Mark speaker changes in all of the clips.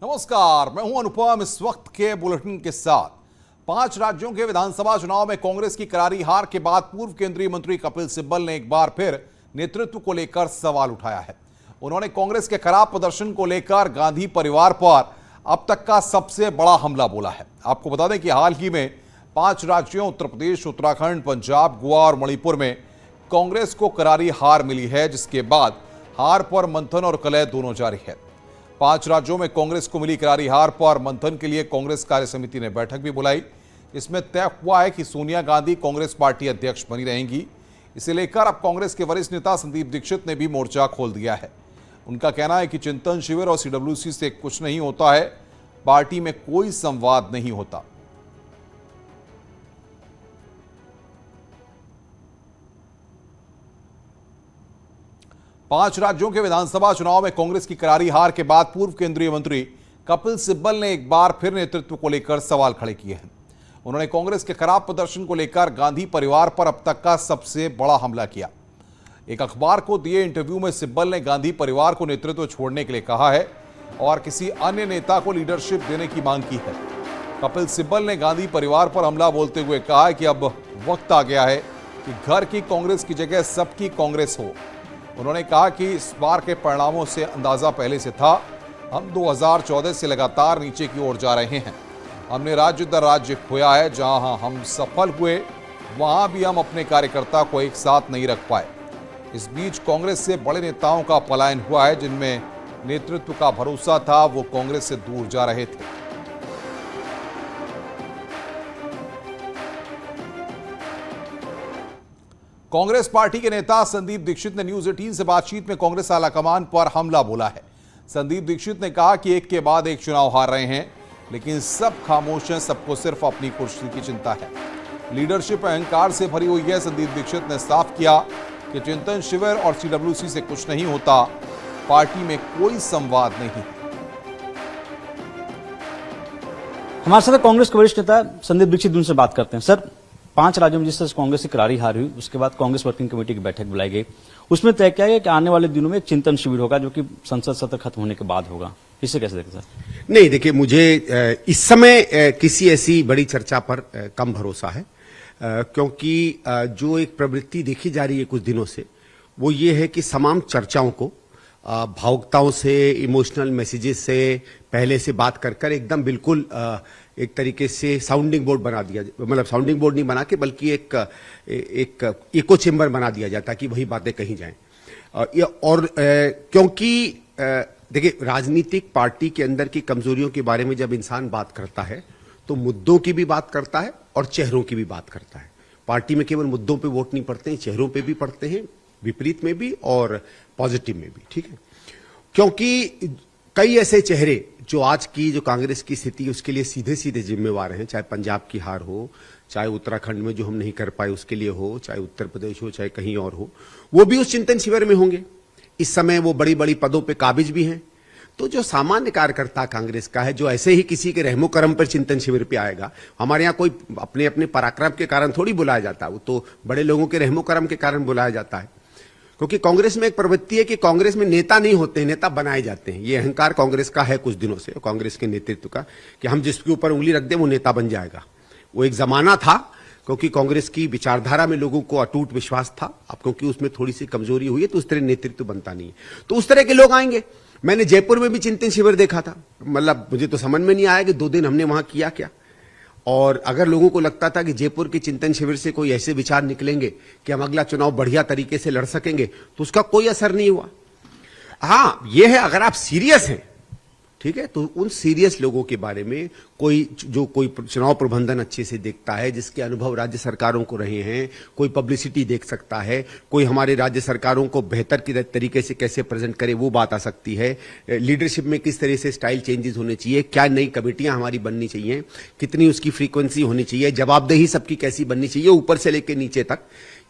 Speaker 1: नमस्कार, मैं हूं अनुपम। इस वक्त के बुलेटिन के साथ 5 राज्यों के विधानसभा चुनाव में कांग्रेस की करारी हार के बाद पूर्व केंद्रीय मंत्री कपिल सिब्बल ने एक बार फिर नेतृत्व को लेकर सवाल उठाया है। उन्होंने कांग्रेस के खराब प्रदर्शन को लेकर गांधी परिवार पर अब तक का सबसे बड़ा हमला बोला है। आपको बता दें कि हाल ही में 5 राज्यों उत्तर प्रदेश, उत्तराखंड, पंजाब, गोवा और मणिपुर में कांग्रेस को करारी हार मिली है, जिसके बाद हार पर मंथन और कलह दोनों जारी है। 5 राज्यों में कांग्रेस को मिली करारी हार पर मंथन के लिए कांग्रेस कार्य समिति ने बैठक भी बुलाई। इसमें तय हुआ है कि सोनिया गांधी कांग्रेस पार्टी अध्यक्ष बनी रहेंगी। इसे लेकर अब कांग्रेस के वरिष्ठ नेता संदीप दीक्षित ने भी मोर्चा खोल दिया है। उनका कहना है कि चिंतन शिविर और सीडब्ल्यूसी से कुछ नहीं होता है, पार्टी में कोई संवाद नहीं होता। पांच राज्यों के विधानसभा चुनाव में कांग्रेस की करारी हार के बाद पूर्व केंद्रीय मंत्री कपिल सिब्बल ने एक बार फिर नेतृत्व को लेकर सवाल खड़े किए हैं। उन्होंने कांग्रेस के खराब प्रदर्शन को लेकर गांधी परिवार पर अब तक का सबसे बड़ा हमला किया। एक अखबार को दिए इंटरव्यू में सिब्बल ने गांधी परिवार को नेतृत्व छोड़ने के लिए कहा है और किसी अन्य नेता को लीडरशिप देने की मांग की है। कपिल सिब्बल ने गांधी परिवार पर हमला बोलते हुए कहा है कि अब वक्त आ गया है कि घर की कांग्रेस की जगह सबकी कांग्रेस हो। उन्होंने कहा कि इस बार के परिणामों से अंदाजा पहले से था। हम 2014 से लगातार नीचे की ओर जा रहे हैं। हमने राज्य दर राज्य खोया है। जहां हम सफल हुए वहां भी हम अपने कार्यकर्ता को एक साथ नहीं रख पाए। इस बीच कांग्रेस से बड़े नेताओं का पलायन हुआ है। जिनमें नेतृत्व का भरोसा था वो कांग्रेस से दूर जा रहे थे। कांग्रेस पार्टी के नेता संदीप दीक्षित ने न्यूज 18 से बातचीत में कांग्रेस आलाकमान पर हमला बोला है। संदीप दीक्षित ने कहा कि एक के बाद एक चुनाव हार रहे हैं, लेकिन सब खामोश हैं। सबको सिर्फ अपनी कुर्सी की चिंता है। लीडरशिप अहंकार से भरी हुई है। संदीप दीक्षित ने साफ किया कि चिंतन शिविर और सीडब्ल्यूसी से कुछ नहीं होता, पार्टी में कोई संवाद नहीं।
Speaker 2: हमारे साथ कांग्रेस के वरिष्ठ नेता संदीप दीक्षित, उनसे बात करते हैं। सर, 5 राज्यों में जिस तरह कांग्रेस की करारी हार हुई, उसके बाद कांग्रेस वर्किंग कमेटी की बैठक बुलाई गई। उसमें तय किया गया कि आने वाले दिनों में एक चिंतन शिविर होगा, जो कि संसद सत्र खत्म होने के बाद होगा। इसे कैसे देखते सर?
Speaker 3: नहीं, देखिए, मुझे इस समय किसी ऐसी बड़ी चर्चा पर कम भरोसा है, क्योंकि जो एक प्रवृत्ति देखी जा रही है कुछ दिनों से, वो ये है कि तमाम चर्चाओं को भावुकताओं से, इमोशनल मैसेजेस से पहले से बात कर एकदम बिल्कुल एक तरीके से साउंडिंग बोर्ड बना दिया, मतलब साउंडिंग बोर्ड नहीं बना के बल्कि एक इको चेम्बर बना दिया जाता कि वही बातें कही जाएं। और क्योंकि देखिए, राजनीतिक पार्टी के अंदर की कमजोरियों के बारे में जब इंसान बात करता है तो मुद्दों की भी बात करता है और चेहरों की भी बात करता है। पार्टी में केवल मुद्दों पे वोट नहीं पड़ते हैं, चेहरों पे भी पड़ते हैं, विपरीत में भी और पॉजिटिव में भी। ठीक है, क्योंकि कई ऐसे चेहरे जो आज की जो कांग्रेस की स्थिति उसके लिए सीधे सीधे जिम्मेवार हैं, चाहे पंजाब की हार हो, चाहे उत्तराखंड में जो हम नहीं कर पाए उसके लिए हो, चाहे उत्तर प्रदेश हो, चाहे कहीं और हो, वो भी उस चिंतन शिविर में होंगे। इस समय वो बड़ी बड़ी पदों पे काबिज भी हैं। तो जो सामान्य कार्यकर्ता कांग्रेस का है, जो ऐसे ही किसी के रहमो करम पर चिंतन शिविर पे आएगा, हमारे यहाँ कोई अपने अपने पराक्रम के कारण थोड़ी बुलाया जाता है, वो तो बड़े लोगों के रहमो करम के कारण बुलाया जाता है। क्योंकि कांग्रेस में एक प्रवृत्ति है कि कांग्रेस में नेता नहीं होते, नेता बनाए जाते हैं। ये अहंकार कांग्रेस का है कुछ दिनों से, कांग्रेस के नेतृत्व का, कि हम जिसके ऊपर उंगली रख दें वो नेता बन जाएगा। वो एक जमाना था, क्योंकि कांग्रेस की विचारधारा में लोगों को अटूट विश्वास था। अब क्योंकि उसमें थोड़ी सी कमजोरी हुई है तो उस तरह नेतृत्व बनता नहीं है, तो उस तरह के लोग आएंगे। मैंने जयपुर में भी चिंतन शिविर देखा था, मतलब मुझे तो समझ में नहीं आया कि 2 दिन हमने वहां किया क्या। और अगर लोगों को लगता था कि जयपुर के चिंतन शिविर से कोई ऐसे विचार निकलेंगे कि हम अगला चुनाव बढ़िया तरीके से लड़ सकेंगे, तो उसका कोई असर नहीं हुआ। हां, यह है, अगर आप सीरियस हैं, ठीक है, तो उन सीरियस लोगों के बारे में कोई चुनाव प्रबंधन अच्छे से देखता है, जिसके अनुभव राज्य सरकारों को रहे हैं, कोई पब्लिसिटी देख सकता है, कोई हमारे राज्य सरकारों को बेहतर की तरीके से कैसे प्रेजेंट करे वो बात आ सकती है। लीडरशिप में किस तरह से स्टाइल चेंजेस होने चाहिए, क्या नई कमेटियां हमारी बननी चाहिए, कितनी उसकी फ्रीक्वेंसी होनी चाहिए, जवाबदेही सबकी कैसी बननी चाहिए ऊपर से लेकर नीचे तक।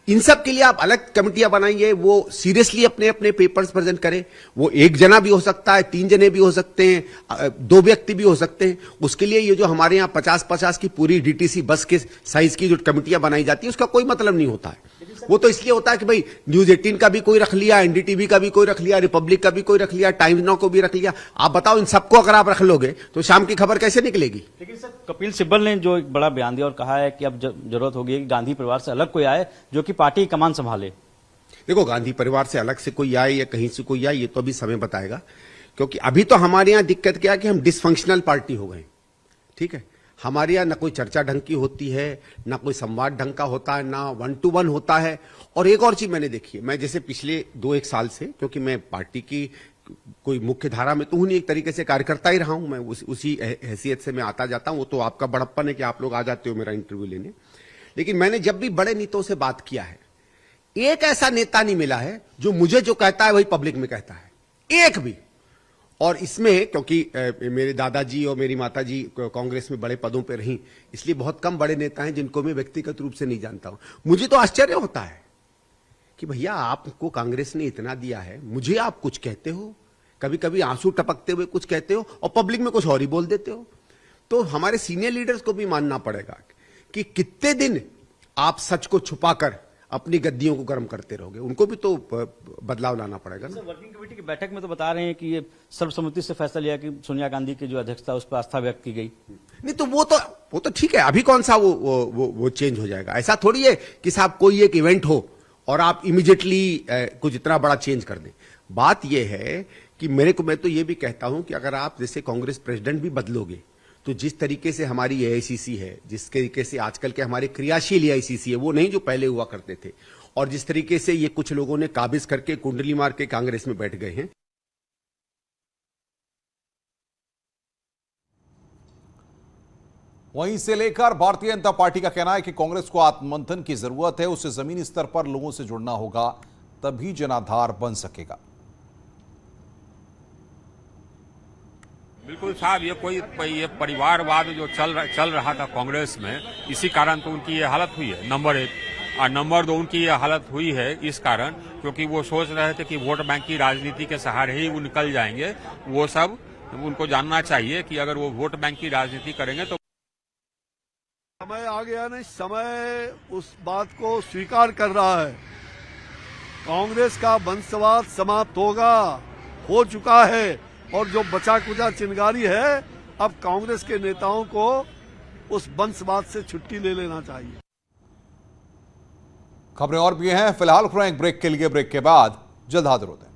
Speaker 3: इन सब के लिए आप अलग कमेटियां बनाइए, वो सीरियसली अपने अपने पेपर्स प्रेजेंट करें। वो 1 जना भी हो सकता है, 3 जने भी हो सकते हैं, 2 व्यक्ति भी हो सकते हैं। उसके लिए ये जो हमारे यहाँ 50-50 की पूरी डीटीसी बस के साइज की जो कमेटियां बनाई जाती है, उसका कोई मतलब नहीं होता है। वो तो इसलिए होता है कि भाई न्यूज 18 का भी कोई रख लिया, एनडीटीवी का भी कोई रख लिया, रिपब्लिक का भी कोई रख लिया, टाइम्स नाउ को भी रख लिया। आप बताओ इन सबको अगर आप रख लोगे तो शाम की खबर कैसे निकलेगी?
Speaker 2: लेकिन सर कपिल सिब्बल ने जो एक बड़ा बयान दिया और कहा है कि अब जरूरत होगी कि गांधी परिवार से अलग कोई आए जो कि पार्टी की कमान संभाले।
Speaker 3: देखो, गांधी परिवार से अलग से कोई आए या कहीं से कोई आए ये तो अभी समय बताएगा, क्योंकि अभी तो हमारे यहाँ दिक्कत क्या है कि हम डिसफंक्शनल पार्टी हो गए। ठीक है, हमारे यहाँ ना कोई चर्चा ढंग की होती है, ना कोई संवाद ढंग का होता है, ना 1 to 1 होता है। और एक और चीज मैंने देखी है, मैं जैसे पिछले 2-1 साल से, क्योंकि मैं पार्टी की कोई मुख्य धारा में तो हूं नहीं, एक तरीके से कार्यकर्ता ही रहा हूं मैं, उसी हैसियत से मैं आता जाता हूं। वो तो आपका बड़प्पन है कि आप लोग आ जाते हो मेरा इंटरव्यू लेने। लेकिन मैंने जब भी बड़े नेताओं से बात किया है, एक ऐसा नेता नहीं मिला है जो मुझे जो कहता है वही पब्लिक में कहता है, एक भी। और इसमें क्योंकि मेरे दादाजी और मेरी माताजी कांग्रेस में बड़े पदों पर रहीं, इसलिए बहुत कम बड़े नेता हैं जिनको मैं व्यक्तिगत रूप से नहीं जानता हूं। मुझे तो आश्चर्य होता है कि भैया आपको कांग्रेस ने इतना दिया है, मुझे आप कुछ कहते हो, कभी कभी आंसू टपकते हुए कुछ कहते हो और पब्लिक में कुछ और ही बोल देते हो। तो हमारे सीनियर लीडर्स को भी मानना पड़ेगा कि कितने दिन आप सच को छुपाकर अपनी गद्दियों को गर्म करते रहोगे, उनको भी तो बदलाव लाना पड़ेगा ना।
Speaker 2: वर्किंग कमेटी की बैठक में तो बता रहे हैं कि ये सर्वसम्मति से फैसला लिया कि सोनिया गांधी की जो अध्यक्षता उस पर आस्था व्यक्त की गई।
Speaker 3: नहीं तो वो तो ठीक है, अभी कौन सा वो चेंज हो जाएगा। ऐसा थोड़ी है कि साहब कोई एक इवेंट हो और आप इमीडिएटली कुछ इतना बड़ा चेंज कर दें। बात यह है कि मैं तो ये भी कहता हूं कि अगर आप जैसे कांग्रेस प्रेसिडेंट भी बदलोगे तो जिस तरीके से हमारी एआईसीसी है, जिस तरीके से आजकल के हमारे क्रियाशील एआईसीसी है, वो नहीं जो पहले हुआ करते थे, और जिस तरीके से ये कुछ लोगों ने काबिज करके कुंडली मार के कांग्रेस में बैठ गए हैं।
Speaker 1: वहीं से लेकर भारतीय जनता पार्टी का कहना है कि कांग्रेस को आत्ममंथन की जरूरत है, उसे जमीनी स्तर पर लोगों से जुड़ना होगा, तभी जनाधार बन सकेगा।
Speaker 4: बिल्कुल साहब, ये परिवारवाद जो चल रहा था कांग्रेस में, इसी कारण तो उनकी ये हालत हुई है, नंबर 1। और नंबर 2 उनकी ये हालत हुई है इस कारण क्योंकि वो सोच रहे थे कि वोट बैंक की राजनीति के सहारे ही वो निकल जाएंगे। वो सब उनको जानना चाहिए कि अगर वो वोट बैंक की राजनीति करेंगे तो
Speaker 5: समय आ गया नहीं, समय उस बात को स्वीकार कर रहा है। कांग्रेस का वंशवाद समाप्त हो चुका है, और जो बचा कुचा चिंगारी है, अब कांग्रेस के नेताओं को उस वंशवाद से छुट्टी ले लेना चाहिए।
Speaker 1: खबरें और भी हैं, फिलहाल एक ब्रेक के लिए, ब्रेक के बाद जल्द हाजिर होते हैं।